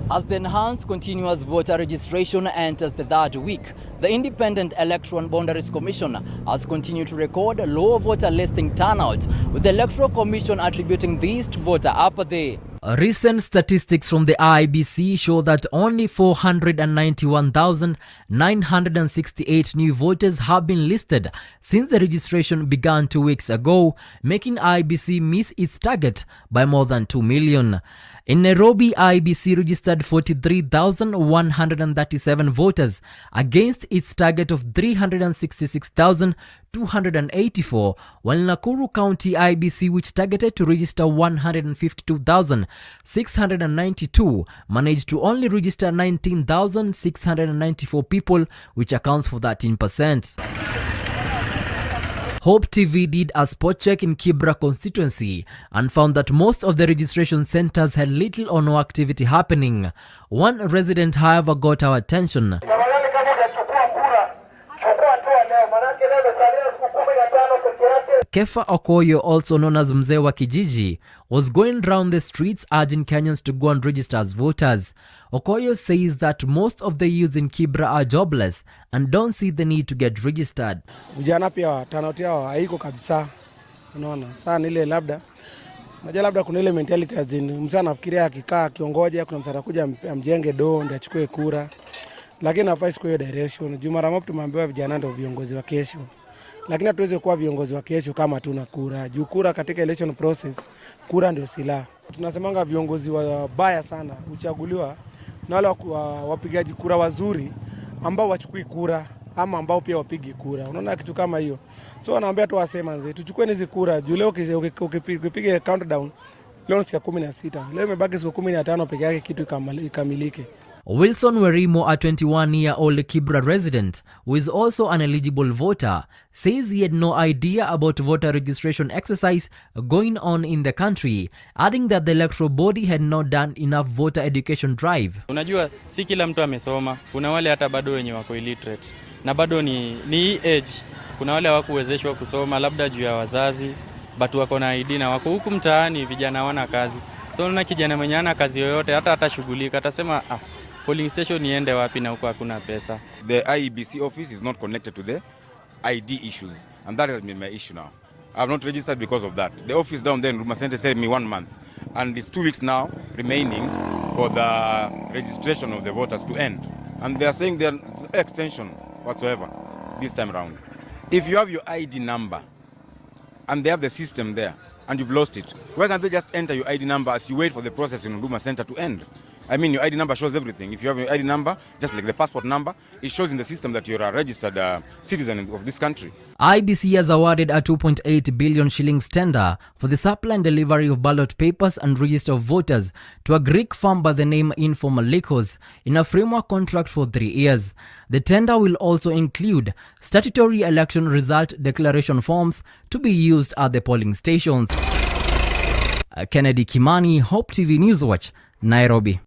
As the enhanced continuous voter registration enters the third week, the Independent Electoral Boundaries Commission has continued to record low voter listing turnout, with the Electoral Commission attributing this to voter apathy. Recent statistics from the IEBC show that only 491,968 new voters have been listed since the registration began 2 weeks ago, making IEBC miss its target by more than 2 million. In Nairobi, IEBC registered 43,137 voters against its target of 366,284, while Nakuru County IEBC, which targeted to register 152,692, managed to only register 19,694 people, which accounts for 13%. Hope TV did a spot check in Kibra constituency and found that most of the registration centers had little or no activity happening. One resident, however, got our attention. Kefa Okoyo, also known as Mzee wa Kijiji, was going round the streets urging Kenyans to go and register as voters. Okoyo says that most of the youths in Kibra are jobless and don't see the need to get registered. Vijana pia turnout yao haiko kabisa. Unaona, sana ile labda kuna ile mentality azini msana anafikiria akikaa kiongoja kuna msana kuja amjenge do ndio achukue kura. Lakini hapa siko hiyo direction. Mara moja tumeambiwa vijana ndio viongozi wa kesho. Lakini hatuwezi kuwa viongozi wa kesho kama tuna kura. Juu kura katika election process, kura ndio silaha. Tunasemanga viongozi wabaya sana uchaguliwa na wale wapigaji kura wazuri ambao wachukui kura ama ambao pia wapigi kura. Unaona kitu kama hiyo. So wanaambia tu wasema nze tuchukue hizi kura. Juu leo ukipiga countdown leo siku 16. Leo imebaki siku 15 peke yake kitu ikamilike. Wilson Werimo, a 21-year-old Kibra resident who is also an eligible voter, says he had no idea about voter registration exercise going on in the country, adding that the electoral body had not done enough voter education drive. Unajua si kila mtu amesoma, kuna wale hata bado wenye wako illiterate na bado ni age. Kuna wale hawakuwezeshwa kusoma labda juu ya wazazi, but wako na ID na wako huku mtaani, vijana wana kazi. So na kijana mwenye ana kazi yoyote hata atashughulika atasema polling station niende wapi na huko hakuna pesa. The IEBC office is not connected to the ID issues, and that has been my issue now. I have not registered because of that. The office down there in Huduma Center said me 1 month, and it's 2 weeks now remaining for the registration of the voters to end. And they are saying there are no extension whatsoever this time around. If you have your ID number and they have the system there and you've lost it, why can't they just enter your ID number as you wait for the process in Huduma Center to end? I mean, your ID number shows everything. If you have your ID number, just like the passport number, it shows in the system that you're a registered citizen of this country. IEBC has awarded a 2.8 billion shillings tender for the supply and delivery of ballot papers and register of voters to a Greek firm by the name Informal Lycos in a framework contract for 3 years. The tender will also include statutory election result declaration forms to be used at the polling stations. Kennedy Kimani, Hope TV Newswatch, Nairobi.